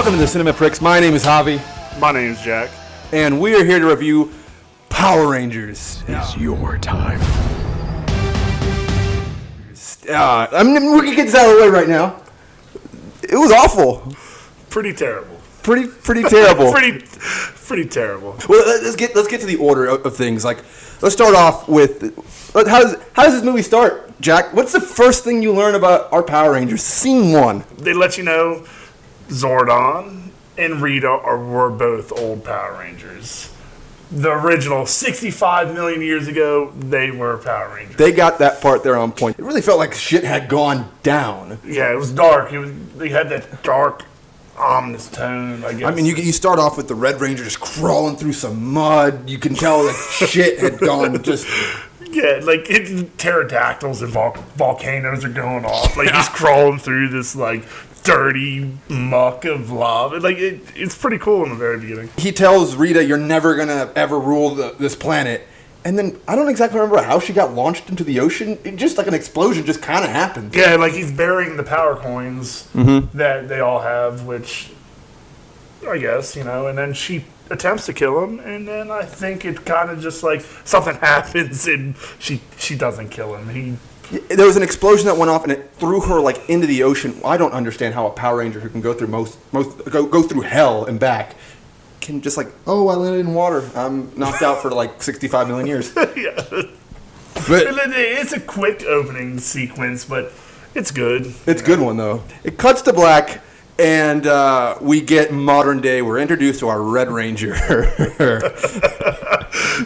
Welcome to the Cinema Prix. My name is Javi. My name's Jack. And we are here to review Power Rangers. It's your time. We can get this out of the way right now. It was awful. Pretty terrible. Pretty terrible. pretty terrible. Well, let's get to the order of things. Like, let's start off with how does this movie start, Jack? What's the first thing you learn about our Power Rangers? Scene 1. They let you know Zordon and Rita were both old Power Rangers. The original 65 million years ago, they were Power Rangers. They got that part there on point. It really felt like shit had gone down. Yeah, it was dark. They had that dark, ominous tone, I guess. I mean, you start off with the Red Ranger just crawling through some mud. You can tell that shit had gone just... Yeah, like pterodactyls and volcanoes are going off. Like he's crawling through this like dirty muck of lava. Like it's pretty cool in the very beginning. He tells Rita, "You're never gonna ever rule this planet." And then I don't exactly remember how she got launched into the ocean. It just like an explosion just kind of happened. Yeah, like he's burying the power coins that they all have, which I guess, and then she attempts to kill him, and then I think it kind of just like something happens and she doesn't kill him. There was an explosion that went off and it threw her like into the ocean. I don't understand how a Power Ranger who can go through go through hell and back can just like, oh, I landed in water. I'm knocked out for like 65 million years. Yeah. But it's a quick opening sequence, but it's good. It's a good one though. It cuts to black. And we get modern day. We're introduced to our Red Ranger.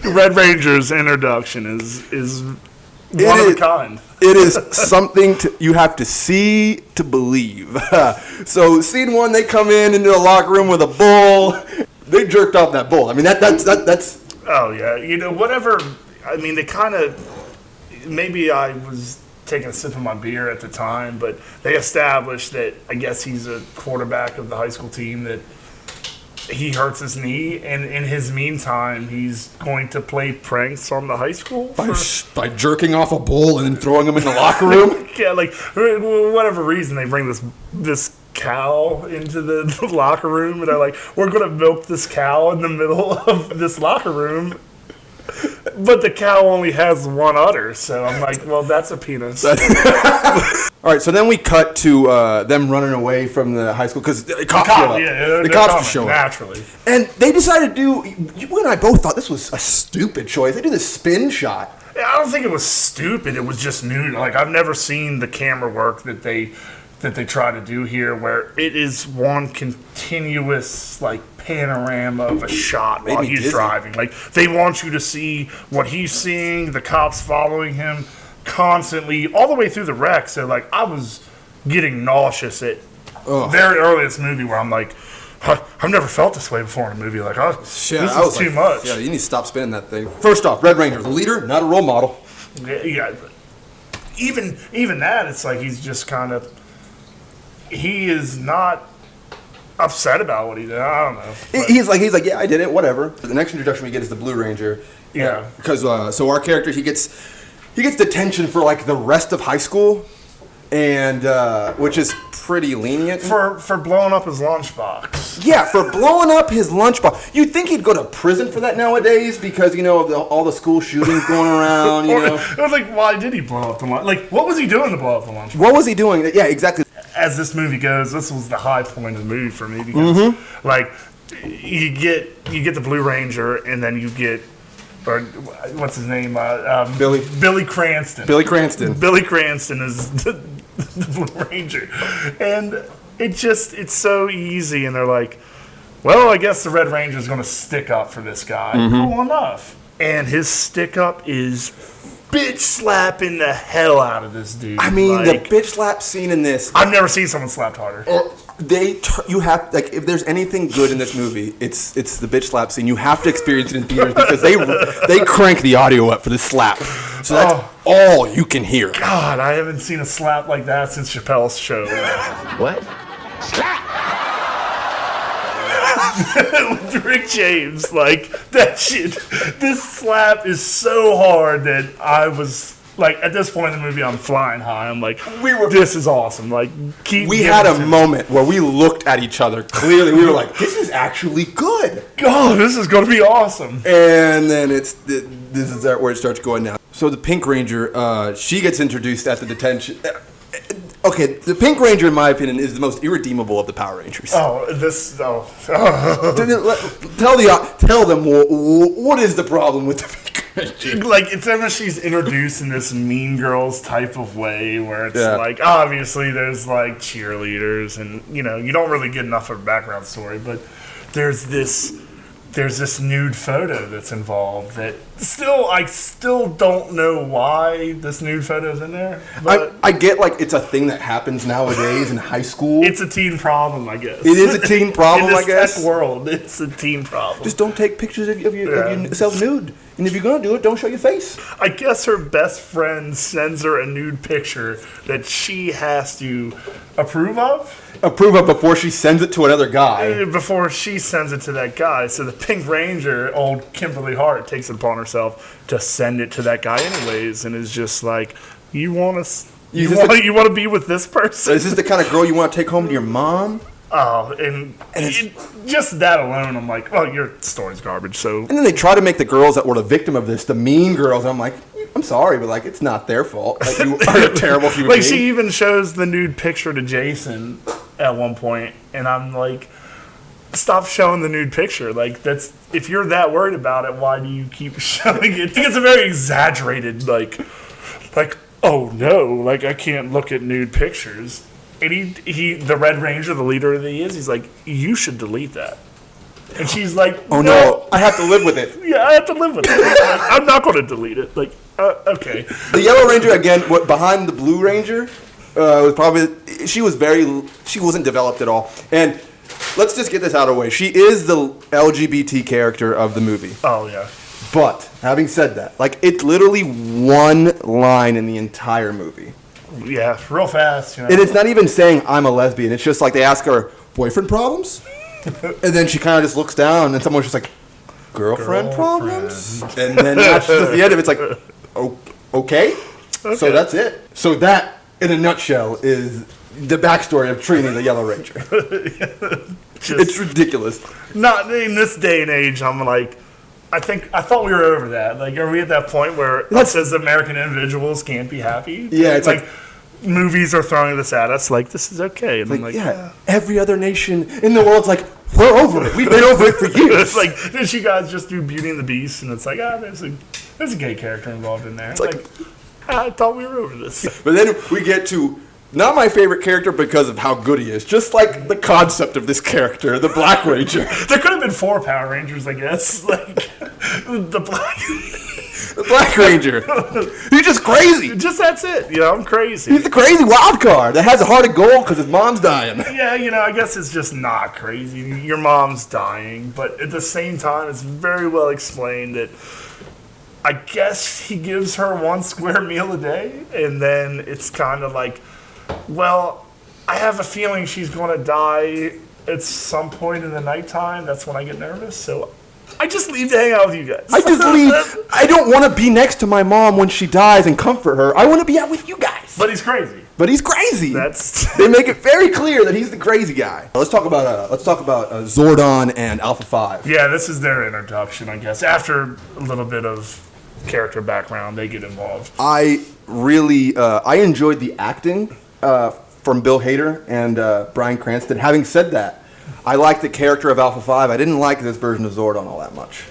Red Ranger's introduction is one of a kind. It is something you have to see to believe. So scene 1, they come into the locker room with a bull. They jerked off that bull. I mean that's. Oh yeah, whatever. I mean, they kind of. Maybe I was taking a sip of my beer at the time, but they established that I guess he's a quarterback of the high school team, that he hurts his knee, and in his meantime he's going to play pranks on the high school by jerking off a bull and then throwing him in the locker room. Yeah, like for whatever reason they bring this cow into the locker room, and they're like, we're going to milk this cow in the middle of this locker room. But the cow only has one udder, so I'm like, well, that's a penis. All right, so then we cut to them running away from the high school because the cops are showing naturally. And they decided to do. You and I both thought this was a stupid choice. They do the spin shot. I don't think it was stupid. It was just new. Like I've never seen the camera work that they try to do here, where it is one continuous like panorama of a shot while he's driving. Like they want you to see what he's seeing, the cops following him constantly all the way through the wreck. So like I was getting nauseous at very early in this movie, where I'm like, I've never felt this way before in a movie. Like, this is too much. Yeah, you need to stop spinning that thing. First off, Red Ranger, the leader, not a role model. Yeah. Even that, it's like he's just kind of. He is not upset about what he did. I don't know. He's like, yeah, I did it, whatever. The next introduction we get is the Blue Ranger. Yeah. Because so our character, he gets detention for like the rest of high school, and which is pretty lenient for blowing up his lunchbox. Yeah, for blowing up his lunchbox. You'd think he'd go to prison for that nowadays because of all the school shootings going around. It was like, why did he blow up the lunch? Like, what was he doing to blow up the lunchbox? What was he doing? Yeah, exactly. As this movie goes, this was the high point of the movie for me because, like, you get the Blue Ranger, and then you get, or what's his name? Billy Cranston. Billy Cranston. Billy Cranston is the Blue Ranger, and it's so easy, and they're like, well, I guess the Red Ranger is going to stick up for this guy. Cool enough, and his stick up is bitch slapping the hell out of this dude. I mean, the bitch slap scene in this. I've never seen someone slapped harder. You have, like, if there's anything good in this movie, it's the bitch slap scene. You have to experience it in theaters because they crank the audio up for this slap. So that's all you can hear. God, I haven't seen a slap like that since Chappelle's show. What? Slap! With Rick James, like, that shit. This slap is so hard that I was Like, at this point in the movie, I'm flying high. I'm like, this is awesome. Like, we had a moment where we looked at each other. Clearly, we were like, this is actually good. God, this is going to be awesome. And then this is where it starts going down. So the Pink Ranger, she gets introduced at the detention. Okay, the Pink Ranger, in my opinion, is the most irredeemable of the Power Rangers. Tell them what is the problem with the Pink Ranger? Like, it's ever she's introduced in this Mean Girls type of way, where it's like, obviously there's like cheerleaders, and you know, you don't really get enough of a background story, but there's this nude photo that's involved that I still don't know why this nude photo's in there. But I get like it's a thing that happens nowadays in high school. It's a teen problem, I guess. It is a teen problem, in this I guess. tech world, it's a teen problem. Just don't take pictures of yourself nude. And if you're going to do it, don't show your face. I guess her best friend sends her a nude picture that she has to approve of. Approve of before she sends it to another guy. Before she sends it to that guy. So the Pink Ranger, old Kimberly Hart, takes it upon herself to send it to that guy anyways, and is just like, you want to be with this person? Is this the kind of girl you want to take home to your mom? Oh, and just that alone, I'm like, oh, your story's garbage. So, and then they try to make the girls that were the victim of this the mean girls. And I'm like, I'm sorry, but like, it's not their fault. Like, you are a terrible human being. She even shows the nude picture to Jason at one point, and I'm like, stop showing the nude picture. Like, that's, if you're that worried about it, why do you keep showing it? I think it's a very exaggerated, like, oh no, like, I can't look at nude pictures. And he, the Red Ranger, the leader that he is, he's like, you should delete that. And she's like, oh no, I have to live with it. Yeah, I have to live with it. Like, I'm not going to delete it. Like, okay. The Yellow Ranger, again, behind the Blue Ranger, was probably, she wasn't developed at all. And let's just get this out of the way. She is the LGBT character of the movie. Oh, yeah. But, having said that, like, it's literally one line in the entire movie. Yeah, real fast. You know? And it's not even saying I'm a lesbian. It's just like they ask her, boyfriend problems? And then she kind of just looks down and someone's just like, girlfriend problems? And then that's just the end of it. It's like, okay. So that's it. So that, in a nutshell, is the backstory of Trini, the Yellow Ranger. It's ridiculous. Not in this day and age, I'm like, I thought we were over that. Like, are we at that point where it says American individuals can't be happy? Yeah, it's like movies are throwing this at us. Like, this is okay. And I'm like, yeah. Every other nation in the world's like, we're over it. We've been over it for years. It's like, did you guys just do Beauty and the Beast? And it's like, there's a gay character involved in there. It's like, I thought we were over this. But then we get to not my favorite character because of how good he is, just like the concept of this character, the Black Ranger. There could have been 4 Power Rangers, I guess. Like, the Black Ranger. He's just crazy. Just that's it. You know, I'm crazy. He's the crazy wild card that has a heart of gold because his mom's dying. Yeah, you know, I guess it's just not crazy. Your mom's dying, but at the same time, it's very well explained that I guess he gives her 1 square meal a day, and then it's kind of like, well, I have a feeling she's going to die at some point in the nighttime. That's when I get nervous, so I just leave to hang out with you guys. I just leave. I don't want to be next to my mom when she dies and comfort her. I want to be out with you guys. But he's crazy. They make it very clear that he's the crazy guy. Let's talk about Zordon and Alpha 5. Yeah, this is their introduction, I guess. After a little bit of character background, they get involved. I really I enjoyed the acting from Bill Hader and Bryan Cranston. Having said that, I like the character of Alpha 5. I didn't like this version of Zordon all that much.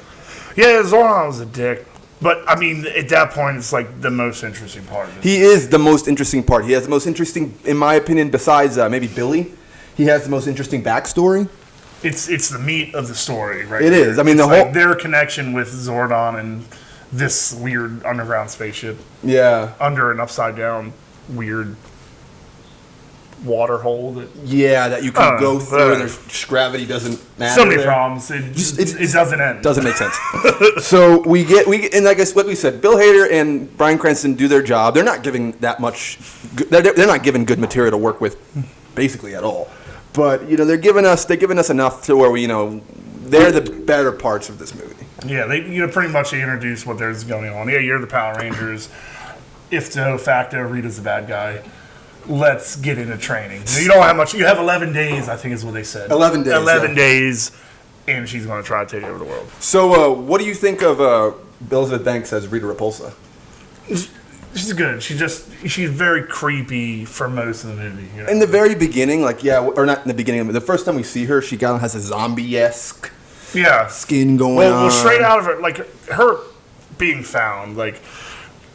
Yeah, Zordon was a dick. But, I mean, at that point, it's like the most interesting part of it. He is the most interesting part. He has the most interesting, in my opinion, besides maybe Billy, he has the most interesting backstory. It's the meat of the story, right? It is. I mean, their connection with Zordon and this weird underground spaceship. Yeah. Under an upside down weird water hole that you can go through and gravity doesn't matter. So many problems. It doesn't end. Doesn't make sense. So we get and I guess what we said, Bill Hader and Bryan Cranston do their job. They're not giving that much. They're not giving good material to work with, basically at all. But they're giving us enough to where they're the better parts of this movie. Yeah, they pretty much introduce what there's going on. Yeah, you're the Power Rangers. if de facto Rita's the bad guy, let's get into training. You don't have much. You have 11 days, I think is what they said. 11 days. 11 days, and she's going to try to take over the world. So, what do you think of Elizabeth Banks as Rita Repulsa? She's good. She's very creepy for most of the movie. You know? In the very beginning, or not in the beginning, but the first time we see her, she kind of has a zombie-esque skin going on. Well, straight out of her, like her being found, like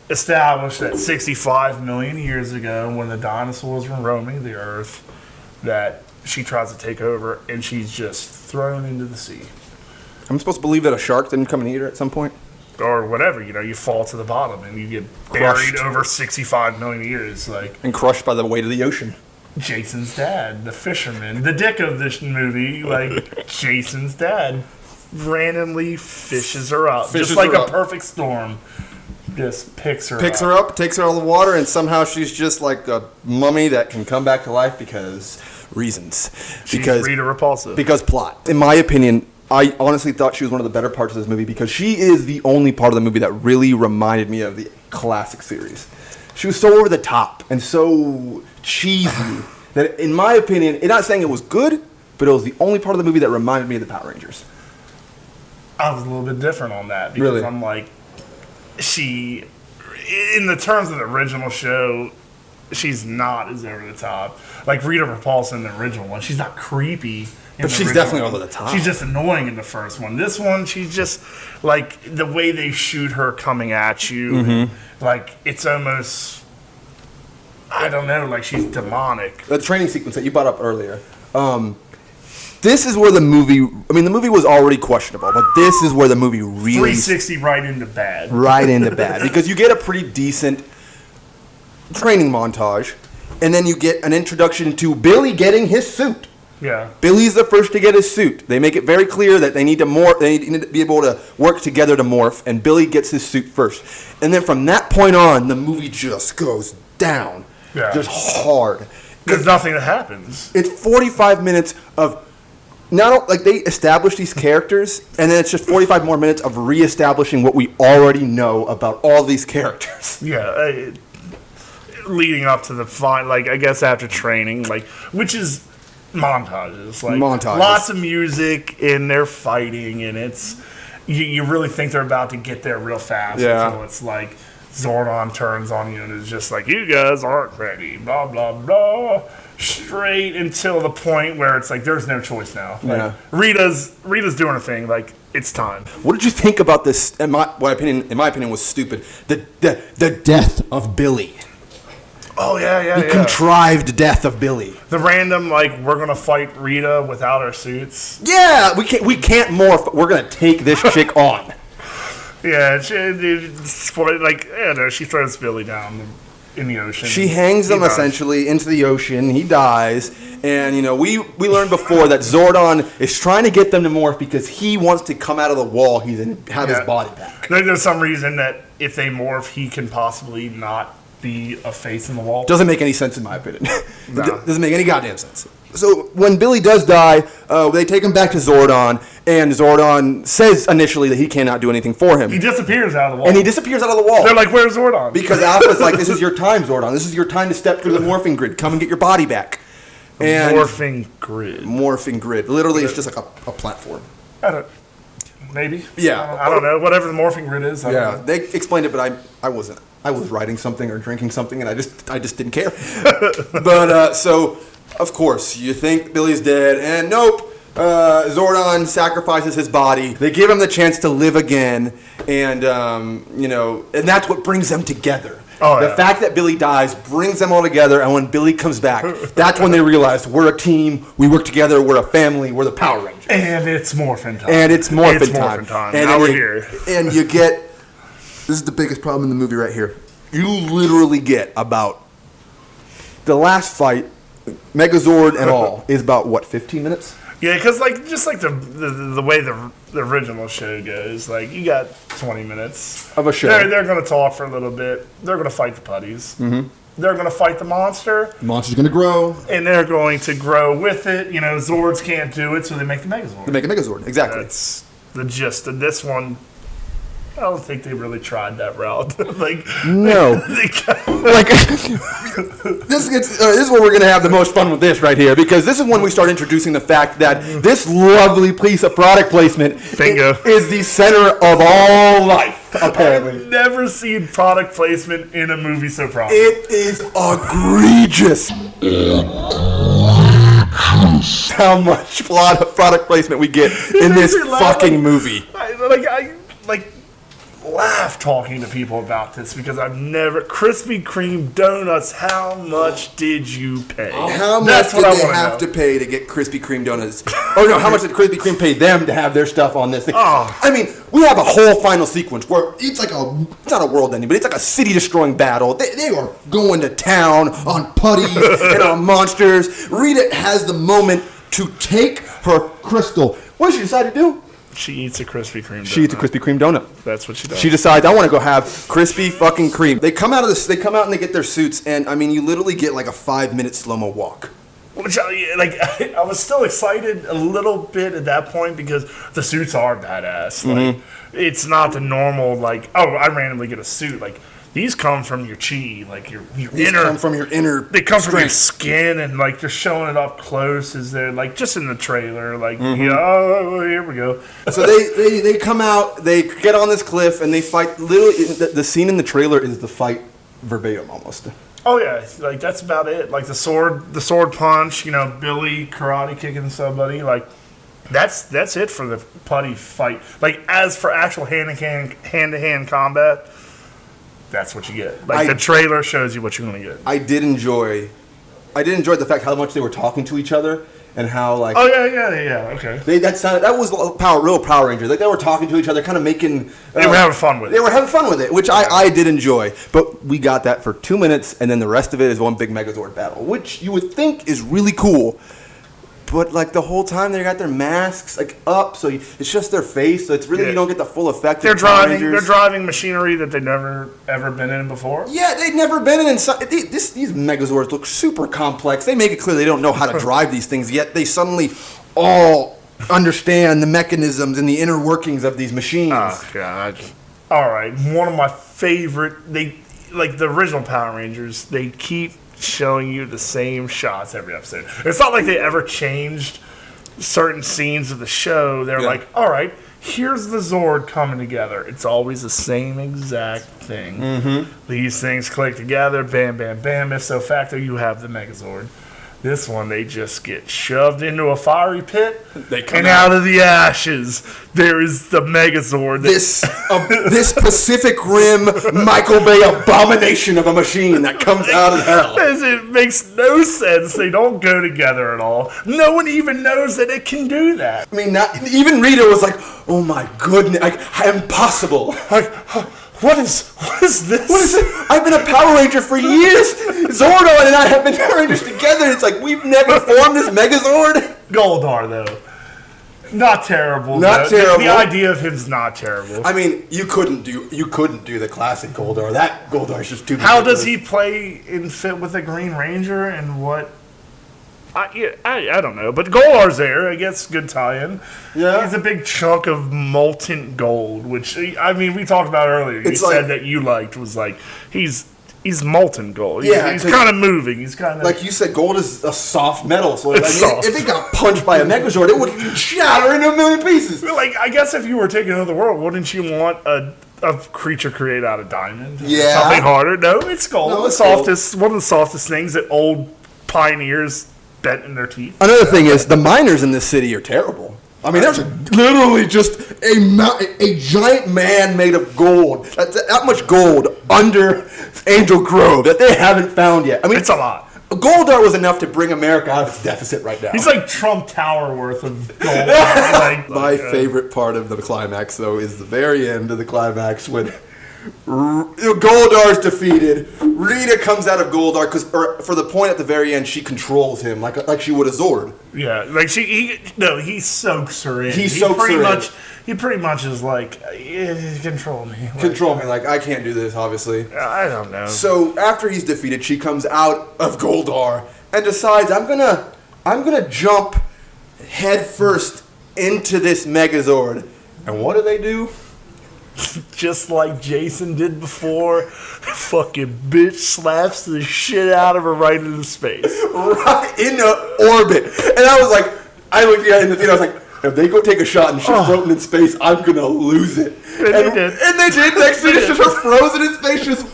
established that 65 million years ago when the dinosaurs were roaming the earth, that she tries to take over and she's just thrown into the sea. I'm supposed to believe that a shark didn't come and eat her at some point? Or whatever, you fall to the bottom and you get buried over 65 million years, and crushed by the weight of the ocean. Jason's dad, the fisherman, the dick of this movie, Jason's dad randomly fishes her up, just like a perfect storm. Just picks her up, takes her out of the water, and somehow she's just like a mummy that can come back to life because reasons. She's Rita Repulsa. Because plot. In my opinion, I honestly thought she was one of the better parts of this movie because she is the only part of the movie that really reminded me of the classic series. She was so over the top and so cheesy that, in my opinion, I'm not saying it was good, but it was the only part of the movie that reminded me of the Power Rangers. I was a little bit different on that because really? I'm like, in the terms of the original show, she's not as over the top. Like Rita Repulsa in the original one, she's not creepy. But she's definitely over the top. She's just annoying in the first one. This one, she's just like the way they shoot her coming at you. Mm-hmm. Like it's almost, I don't know, like she's demonic. The training sequence that you brought up earlier. This is where the movie. I mean, the movie was already questionable, but this is where the movie really 360 right into bad. Right into bad because you get a pretty decent training montage, and then you get an introduction to Billy getting his suit. Yeah. Billy's the first to get his suit. They make it very clear that they need to morph. They need to be able to work together to morph, and Billy gets his suit first. And then from that point on, the movie just goes down, just hard. There's nothing that happens. It's 45 minutes of they establish these characters, and then it's just 45 more minutes of reestablishing what we already know about all these characters. Yeah, leading up to the I guess after training, which is. Montages. Lots of music and they're fighting and it's you really think they're about to get there real fast until it's like Zordon turns on you and is just like, you guys aren't ready, blah blah blah, straight until the point where it's like there's no choice now. Rita's doing her thing, it's time. What did you think about this? In my opinion was stupid. The death of Billy. Oh, yeah. The contrived death of Billy. The random, we're going to fight Rita without our suits. Yeah, we can't morph. We're going to take this chick on. Yeah, she throws Billy down in the ocean. She hangs him essentially into the ocean. He dies. And, we learned before that Zordon is trying to get them to morph because he wants to come out of the wall he's in, have his body back. There's some reason that if they morph, he can possibly not be a face in the wall. Doesn't make any sense in my opinion. No. Doesn't make any goddamn sense. So when Billy does die, they take him back to Zordon, and Zordon says initially that he cannot do anything for him. He disappears out of the wall. And he disappears out of the wall. They're like, where's Zordon? Because Alpha's like, this is your time, Zordon. This is your time to step through the morphing grid. Come and get your body back. Morphing grid. Morphing grid. Literally, it's just like a platform. Maybe. Yeah. I don't know. Whatever the morphing grid is. They explained it, but I wasn't. I was writing something or drinking something, and I just didn't care. But so, of course, you think Billy's dead, and nope. Zordon sacrifices his body. They give him the chance to live again, and and that's what brings them together. The fact that Billy dies brings them all together, and when Billy comes back, that's when they realize we're a team, we work together, we're a family, we're the Power Rangers. And it's morphin' time. It's morphin' time. And now we're here. And you get... This is the biggest problem in the movie right here. You literally get about... The last fight, Megazord and all, is about, 15 minutes? Yeah, because just the way the original show goes, you got 20 minutes of a show. They're going to talk for a little bit. They're going to fight the putties. Mm-hmm. They're going to fight the monster. The monster's going to grow, and they're going to grow with it. Zords can't do it, so they make the Megazord. They make a Megazord, exactly. That's the gist of this one. I don't think they really tried that route. No. Like, this is where we're going to have the most fun with this right here, because this is when we start introducing the fact that this lovely piece of product placement Bingo. is the center of all life, apparently. I've never seen product placement in a movie so prominent. It is egregious how much product placement we get in this fucking movie. I laugh talking to people about this because I've never Krispy Kreme donuts. How much did you pay? How much did they have to pay to get Krispy Kreme donuts? Oh no, how much did Krispy Kreme pay them to have their stuff on this thing? Oh. I mean, we have a whole final sequence where it's like it's not a world ending, but it's like a city-destroying battle. They are going to town on putties and on monsters. Rita has the moment to take her crystal. What does she decide to do? She eats a Krispy Kreme donut. She eats a Krispy Kreme donut. That's what she does. She decides, I want to go have Krispy fucking Kreme. They come out and they get their suits, and I mean, you literally get like a 5-minute slow-mo walk. Which, I was still excited a little bit at that point because the suits are badass. Like, it's not the normal, like, oh, I randomly get a suit. Like, these come from your chi, like your These inner. come from your inner. They come from your strength. skin, and like they're showing it up close. As they're like just in the trailer, like oh, here we go. So they come out, they get on this cliff, and they fight. Literally, the scene in the trailer is the fight verbatim almost. Oh yeah, like that's about it. Like the sword punch. Billy karate kicking somebody. Like that's it for the putty fight. Like as for actual hand to hand combat. That's what you get. Like the trailer shows you what you're going to get. I did enjoy the fact how much they were talking to each other and how like. Oh yeah. Okay. That was real Power Rangers. Like they were talking to each other, kind of making. They were having fun with it. They were having fun with it, which I did enjoy. But we got that for 2 minutes, and then the rest of it is one big Megazord battle, which you would think is really cool. But like the whole time they got their masks like up, so it's just their face. So it's really you don't get the full effect. They're driving machinery that they've never ever been in before. Yeah, they've never been in. These Megazords look super complex. They make it clear they don't know how to drive these things yet. They suddenly all understand the mechanisms and the inner workings of these machines. Oh god! All right, one of my favorite. They like the original Power Rangers. They keep showing you the same shots every episode. It's not like they ever changed certain scenes of the show. They're like, all right, here's the Zord coming together. It's always the same exact thing. These things click together, bam, bam, bam. If so facto, you have the Megazord. This one, they just get shoved into a fiery pit, and out of the ashes, there is the Megazord. This Pacific Rim Michael Bay abomination of a machine that comes out of hell. It makes no sense. They don't go together at all. No one even knows that it can do that. I mean, even Rita was like, "Oh my goodness, impossible!" What is this? What is it? I've been a Power Ranger for years. Zordon and I have been Power Rangers together. It's like we've never formed this Megazord. Goldar, though. Not terrible. Not terrible. The idea of him's not terrible. I mean, you couldn't do the classic Goldar. That Goldar is just too. How does he play and fit with the Green Ranger and what? I don't know, but Goldar's there. I guess good tie-in. Yeah, he's a big chunk of molten gold, which I mean we talked about earlier. You said that you liked was like he's molten gold. Yeah, he's kind of moving. He's kind of like you said. Gold is a soft metal, so soft. If it got punched by a Megazord, it would shatter into a million pieces. Like I guess if you were taking another world, wouldn't you want a creature created out of diamond? Yeah, something harder. No, it's gold. No, it's one of the softest things that old pioneers bent in their teeth. Another thing is the miners in this city are terrible. I mean, there's literally just a giant man made of gold. That much gold under Angel Grove that they haven't found yet. I mean, it's a lot. Goldar was enough to bring America out of its deficit right now. He's like Trump Tower worth of gold. My favorite part of the climax, though, is the very end of the climax when Goldar's defeated. Rita comes out of Goldar for the point at the very end, she controls him like she would a Zord. Yeah, like he soaks her in. He pretty much is like, control me. Control me, like I can't do this, obviously. I don't know. So after he's defeated, she comes out of Goldar and decides, I'm gonna jump head first into this Megazord. And what do? just like Jason did before, fucking bitch slaps the shit out of her right into space. Right into orbit. And I was like, I looked at it in the theater, I was like, if they go take a shot and she's floating in space, I'm going to lose it. And they did. And they did. Next thing it's just her frozen in space, just...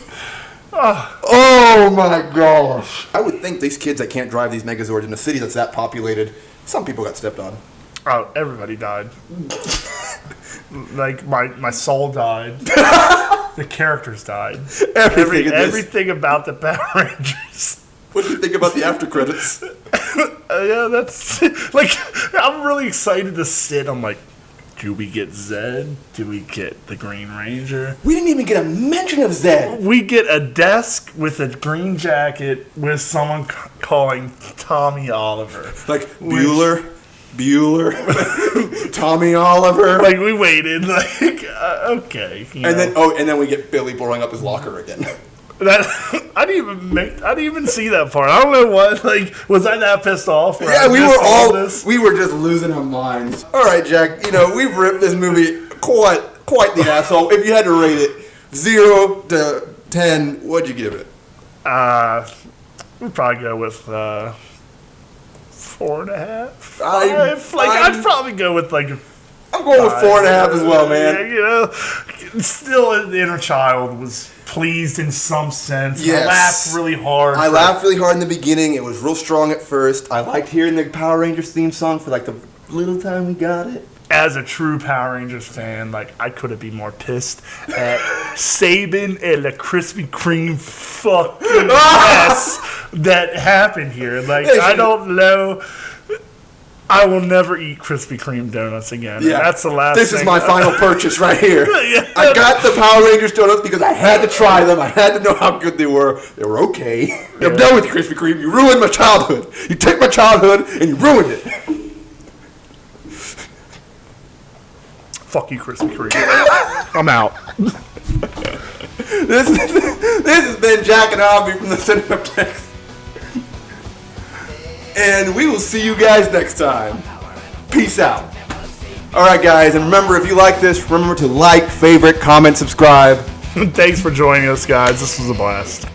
Oh my gosh. I would think these kids that can't drive these Megazords in a city that's that populated, some people got stepped on. Oh, everybody died. Like, my soul died. The characters died. Everything about the Power Rangers. What do you think about the after credits? Yeah, that's... Like, I'm really excited to sit. I'm like, do we get Zed? Do we get the Green Ranger? We didn't even get a mention of Zed. We get a desk with a green jacket with someone calling Tommy Oliver. Like, Bueller, Tommy Oliver. Like, we waited. Like, okay. And then we get Billy blowing up his locker again. That I didn't even see that part. I don't know what. Like, was I that pissed off? Yeah, we were just losing our minds. All right, Jack. We've ripped this movie quite the asshole. If you had to rate it 0 to 10, what'd you give it? We'd probably go with 4.5. 5. I'd probably go with like. I'm going with 4.5 as well, man. Still, the inner child was pleased in some sense. Yes. I laughed really hard. I laughed really hard in the beginning. It was real strong at first. I liked hearing the Power Rangers theme song for like the little time we got it. As a true Power Rangers fan, like, I couldn't be more pissed at Sabin and the Krispy Kreme fucking mess that happened here. Like, I don't know. I will never eat Krispy Kreme donuts again. Yeah. That's the last This thing. is my final purchase right here. Yeah. I got the Power Rangers donuts because I had to try them. I had to know how good they were. They were okay. Yeah. I'm done with you, Krispy Kreme. You ruined my childhood. You took my childhood and you ruined it. Fuck you, Krispy Kreme. I'm out. This has been Jack and Albie from the Cineplex. And we will see you guys next time. Peace out. Alright guys, and remember, if you like this, remember to like, favorite, comment, subscribe. Thanks for joining us, guys. This was a blast.